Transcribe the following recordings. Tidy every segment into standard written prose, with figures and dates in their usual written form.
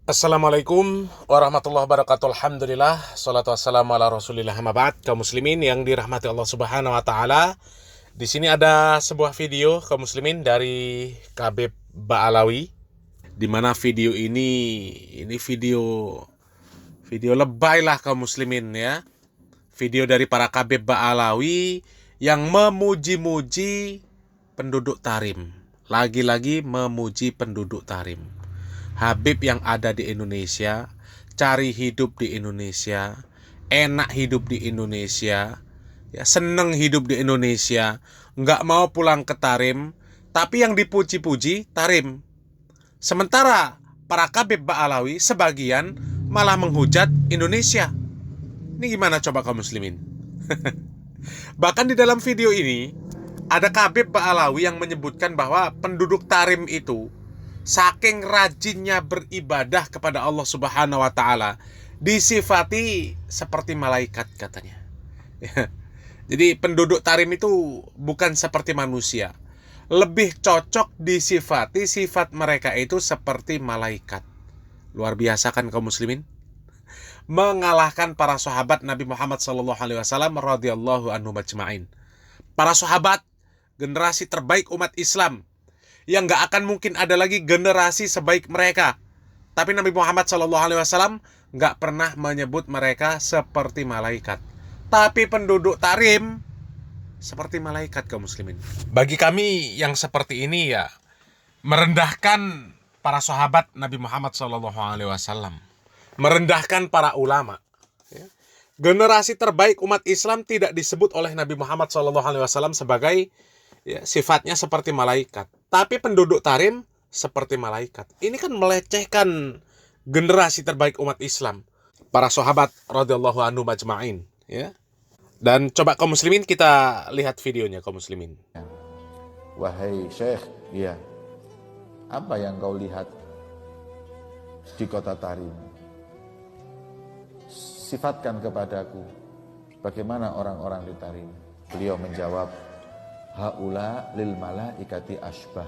Assalamualaikum warahmatullahi wabarakatuh. Alhamdulillah, salatu wassalamu ala rasulillah, amma ba'd. Kaum muslimin yang dirahmati Allah subhanahu wa ta'ala, di sini ada sebuah video kaum muslimin dari Khabib Ba'alawi, di mana video ini video lebay lah kaum muslimin ya. Video dari para Khabib Ba'alawi yang memuji-muji penduduk Tarim. Lagi-lagi memuji penduduk Tarim. Habib yang ada di Indonesia, cari hidup di Indonesia, enak hidup di Indonesia, ya, seneng hidup di Indonesia, nggak mau pulang ke Tarim, tapi yang dipuji-puji Tarim. Sementara para Khabib Ba'alawi sebagian malah menghujat Indonesia. Ini gimana coba kaum muslimin? Bahkan di dalam video ini ada Khabib Ba'alawi yang menyebutkan bahwa penduduk Tarim itu saking rajinnya beribadah kepada Allah Subhanahu wa ta'ala, disifati seperti malaikat katanya. Jadi penduduk Tarim itu bukan seperti manusia. Lebih cocok disifati sifat mereka itu seperti malaikat. Luar biasa kan kaum muslimin? Mengalahkan para sahabat Nabi Muhammad SAW radhiyallahu anhu majma'in. Para sahabat, generasi terbaik umat Islam, yang gak akan mungkin ada lagi generasi sebaik mereka. Tapi Nabi Muhammad SAW gak pernah menyebut mereka seperti malaikat. Tapi penduduk Tarim seperti malaikat kaum muslimin. Bagi kami yang seperti ini ya, merendahkan para sahabat Nabi Muhammad SAW, merendahkan para ulama. Generasi terbaik umat Islam tidak disebut oleh Nabi Muhammad SAW sebagai sifatnya seperti malaikat. Tapi penduduk Tarim seperti malaikat. Ini kan melecehkan generasi terbaik umat Islam, para sahabat radhiyallahu anhu majma'in, ya. Dan coba kaum muslimin kita lihat videonya kaum muslimin. Wahai Syekh, ya, apa yang kau lihat di kota Tarim? Sifatkan kepadaku bagaimana orang-orang di Tarim. Beliau menjawab, haula lil malaikati asbah.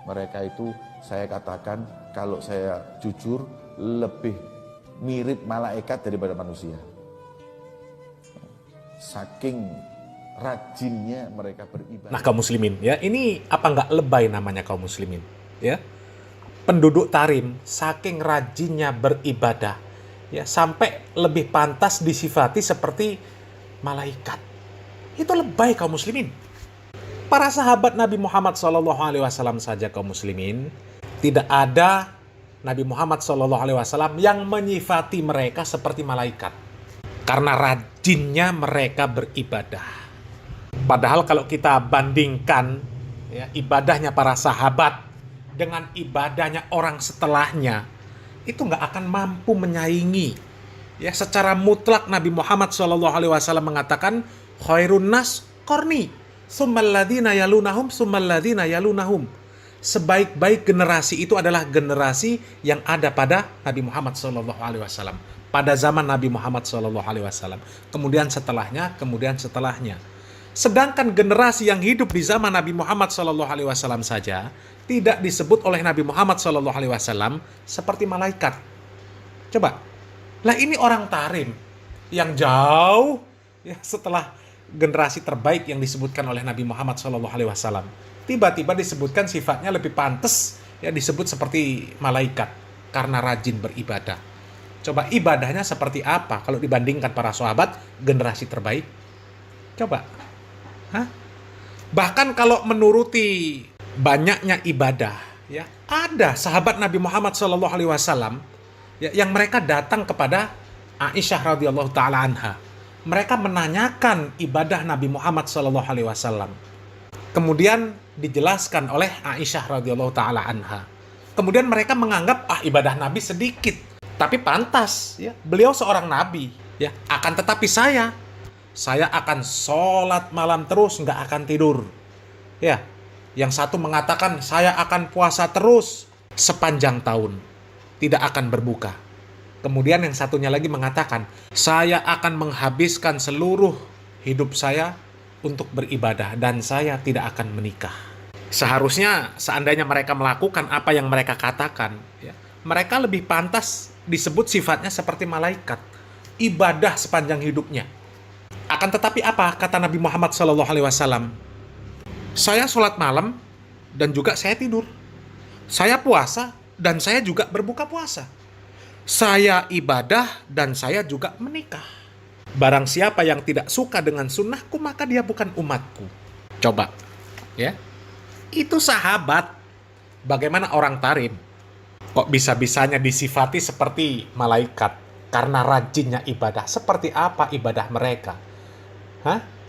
Mereka itu saya katakan kalau saya jujur lebih mirip malaikat daripada manusia. Saking rajinnya mereka beribadah. Nah kaum muslimin ya, ini apa nggak lebay namanya kaum muslimin ya? Penduduk Tarim saking rajinnya beribadah ya, sampai lebih pantas disifati seperti malaikat. Itu lebay kaum muslimin. Para sahabat Nabi Muhammad SAW saja kaum muslimin, tidak ada Nabi Muhammad SAW yang menyifati mereka seperti malaikat, karena rajinnya mereka beribadah. Padahal kalau kita bandingkan ya, ibadahnya para sahabat dengan ibadahnya orang setelahnya, itu nggak akan mampu menyaingi. Ya, secara mutlak Nabi Muhammad SAW mengatakan, khairun nas qarni, tsummal ladzina yalunahum, tsummal ladzina yalunahum. Sebaik-baik generasi itu adalah generasi yang ada pada Nabi Muhammad SAW, pada zaman Nabi Muhammad SAW. Kemudian setelahnya, kemudian setelahnya. Sedangkan generasi yang hidup di zaman Nabi Muhammad SAW saja tidak disebut oleh Nabi Muhammad SAW seperti malaikat. Coba, lah ini orang Tarim yang jauh ya, setelah generasi terbaik yang disebutkan oleh Nabi Muhammad SAW, tiba-tiba disebutkan sifatnya lebih pantas ya disebut seperti malaikat karena rajin beribadah. Coba ibadahnya seperti apa kalau dibandingkan para sahabat generasi terbaik? Coba. Bahkan kalau menuruti banyaknya ibadah ya, ada sahabat Nabi Muhammad SAW ya, yang mereka datang kepada Aisyah radhiyallahu taala anha. Mereka menanyakan ibadah Nabi Muhammad SAW. Kemudian dijelaskan oleh Aisyah radhiyallahu taala anha. Kemudian mereka menganggap ibadah Nabi sedikit, tapi pantas ya. Beliau seorang nabi ya. Akan tetapi saya akan sholat malam terus, nggak akan tidur. Ya. Yang satu mengatakan saya akan puasa terus sepanjang tahun, tidak akan berbuka. Kemudian yang satunya lagi mengatakan, saya akan menghabiskan seluruh hidup saya untuk beribadah dan saya tidak akan menikah. Seharusnya seandainya mereka melakukan apa yang mereka katakan, ya, mereka lebih pantas disebut sifatnya seperti malaikat, ibadah sepanjang hidupnya. Akan tetapi apa kata Nabi Muhammad SAW? Saya sholat malam dan juga saya tidur. Saya puasa dan saya juga berbuka puasa. Saya ibadah dan saya juga menikah. Barang siapa yang tidak suka dengan sunnahku, maka dia bukan umatku. Coba, ya. Itu sahabat. Bagaimana orang tarim? Kok bisa-bisanya disifati seperti malaikat? Karena rajinnya ibadah. Seperti apa ibadah mereka?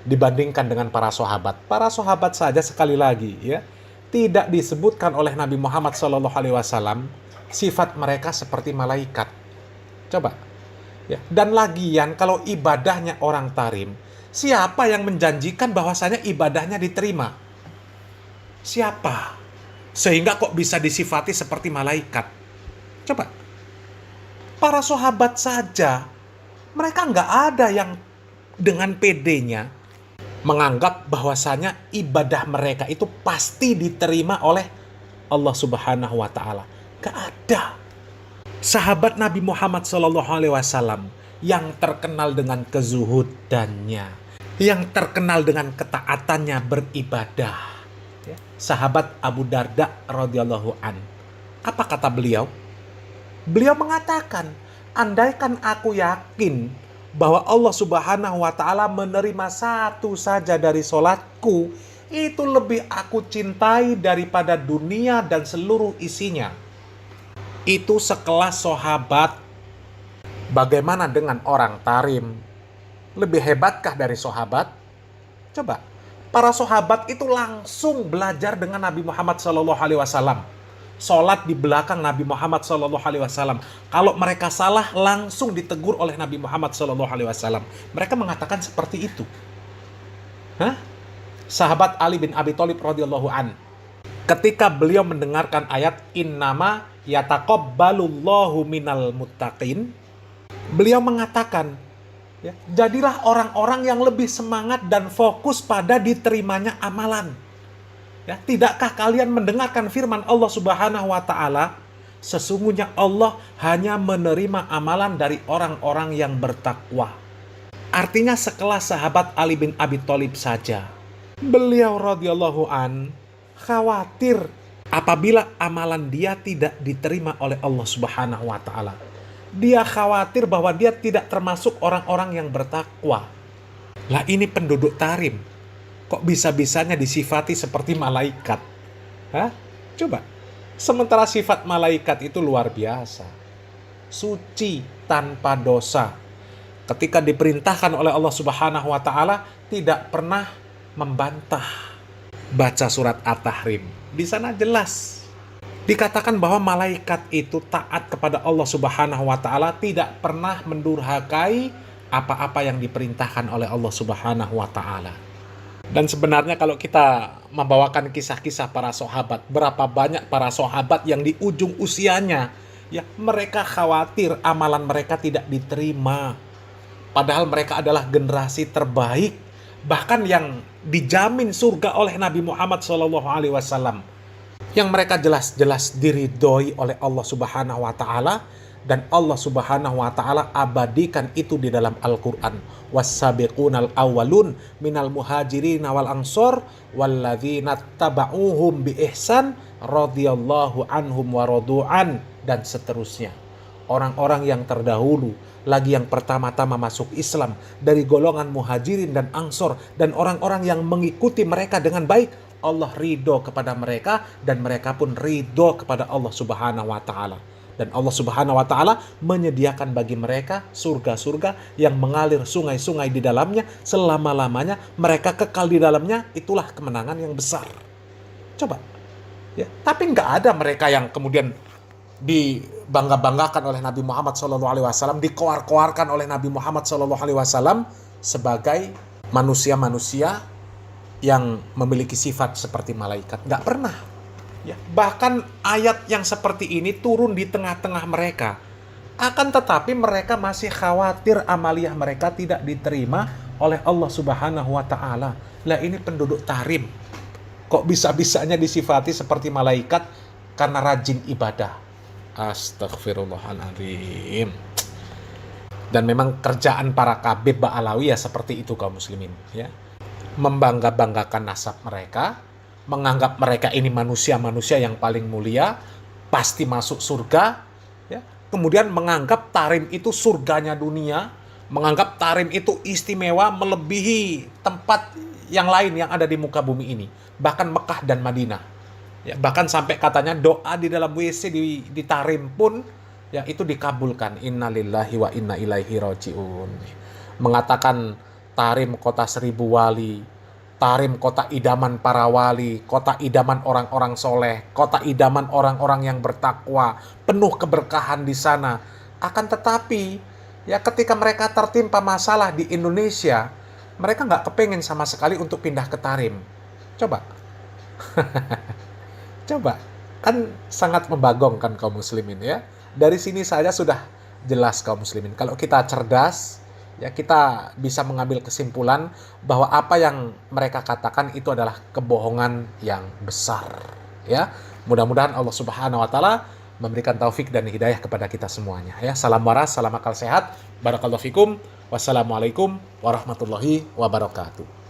Dibandingkan dengan para sahabat. Para sahabat saja sekali lagi, ya, tidak disebutkan oleh Nabi Muhammad SAW sifat mereka seperti malaikat. Coba. Ya. Dan lagian kalau ibadahnya orang tarim, siapa yang menjanjikan bahwasanya ibadahnya diterima? Siapa? Sehingga kok bisa disifati seperti malaikat? Coba. Para sahabat saja, mereka nggak ada yang dengan pedenya menganggap bahwasanya ibadah mereka itu pasti diterima oleh Allah Subhanahu wa Ta'ala. Gak ada. Sahabat Nabi Muhammad SAW yang terkenal dengan kezuhudannya, yang terkenal dengan ketaatannya beribadah. Sahabat Abu Darda radhiyallahu an. Apa kata beliau? Beliau mengatakan, andaikan aku yakin bahwa Allah Subhanahu wa Ta'ala menerima satu saja dari sholatku, itu lebih aku cintai daripada dunia dan seluruh isinya. Itu sekelas sahabat. Bagaimana dengan orang tarim? Lebih hebatkah dari sahabat? Coba, para sahabat itu langsung belajar dengan Nabi Muhammad SAW. Sholat di belakang Nabi Muhammad SAW. Kalau mereka salah, langsung ditegur oleh Nabi Muhammad SAW. Mereka mengatakan seperti itu. Sahabat Ali bin Abi Thalib radhiyallahu an, ketika beliau mendengarkan ayat innama yataqabbalullahu minal muttaqin, beliau mengatakan, ya, jadilah orang-orang yang lebih semangat dan fokus pada diterimanya amalan. Ya, tidakkah kalian mendengarkan firman Allah Subhanahu wa Ta'ala? Sesungguhnya Allah hanya menerima amalan dari orang-orang yang bertakwa. Artinya sekelas sahabat Ali bin Abi Thalib saja, beliau radhiyallahu an khawatir apabila amalan dia tidak diterima oleh Allah Subhanahu wa Ta'ala. Dia khawatir bahwa dia tidak termasuk orang-orang yang bertakwa. Lah ini penduduk tarim, kok bisa-bisanya disifati seperti malaikat? Coba. Sementara sifat malaikat itu luar biasa. Suci tanpa dosa. Ketika diperintahkan oleh Allah Subhanahu wa Ta'ala, tidak pernah membantah. Baca surat At-Tahrim. Di sana jelas dikatakan bahwa malaikat itu taat kepada Allah Subhanahu wa Ta'ala, tidak pernah mendurhakai apa-apa yang diperintahkan oleh Allah Subhanahu wa Ta'ala. Dan sebenarnya kalau kita membawakan kisah-kisah para sahabat, berapa banyak para sahabat yang di ujung usianya, ya, mereka khawatir amalan mereka tidak diterima. Padahal mereka adalah generasi terbaik, bahkan yang dijamin surga oleh Nabi Muhammad SAW, yang mereka jelas-jelas diridhoi oleh Allah Subhanahu wa Ta'ala, dan Allah Subhanahu wa Ta'ala abadikan itu di dalam Al-Qur'an. Was-sabiqunal awwalun minal muhajirin wal ansor walladzina tabauhum bi ihsan radhiyallahu anhum wa radu'an, dan seterusnya. Orang-orang yang terdahulu, lagi yang pertama-tama masuk Islam dari golongan muhajirin dan ansor, dan orang-orang yang mengikuti mereka dengan baik, Allah ridho kepada mereka dan mereka pun ridho kepada Allah Subhanahu wa Ta'ala. Dan Allah Subhanahu wa Ta'ala menyediakan bagi mereka surga-surga yang mengalir sungai-sungai di dalamnya selama-lamanya. Mereka kekal di dalamnya, itulah kemenangan yang besar. Coba. Ya, tapi nggak ada mereka yang kemudian dibangga-banggakan oleh Nabi Muhammad SAW, dikoar-koarkan oleh Nabi Muhammad SAW sebagai manusia-manusia yang memiliki sifat seperti malaikat. Nggak pernah. Ya, bahkan ayat yang seperti ini turun di tengah-tengah mereka. Akan tetapi mereka masih khawatir amaliyah mereka tidak diterima oleh Allah Subhanahu wa Ta'ala. Lah ini penduduk tarim, kok bisa-bisanya disifati seperti malaikat karena rajin ibadah. Astagfirullahaladzim. Dan memang kerjaan para Kabib Ba'alawi ya seperti itu kaum muslimin, ya. Membangga-banggakan nasab mereka, menganggap mereka ini manusia-manusia yang paling mulia, pasti masuk surga, ya. Kemudian menganggap Tarim itu surganya dunia, menganggap Tarim itu istimewa melebihi tempat yang lain yang ada di muka bumi ini, bahkan Mekah dan Madinah. Ya, bahkan sampai katanya doa di dalam WC di Tarim pun ya itu dikabulkan. Innalillahi wa inna ilaihi rajiun. Mengatakan Tarim kota seribu wali, Tarim kota idaman para wali, kota idaman orang-orang soleh, kota idaman orang-orang yang bertakwa, penuh keberkahan di sana. Akan tetapi ya ketika mereka tertimpa masalah di Indonesia, mereka nggak kepengen sama sekali untuk pindah ke Tarim. Coba. Coba, kan sangat membagongkan kaum muslimin ya. Dari sini saja sudah jelas kaum muslimin. Kalau kita cerdas, ya kita bisa mengambil kesimpulan bahwa apa yang mereka katakan itu adalah kebohongan yang besar. Ya, mudah-mudahan Allah Subhanahu Wa Taala memberikan taufik dan hidayah kepada kita semuanya. Ya, salam waras, salam akal sehat. Barakallahu fikum. Wassalamualaikum warahmatullahi wabarakatuh.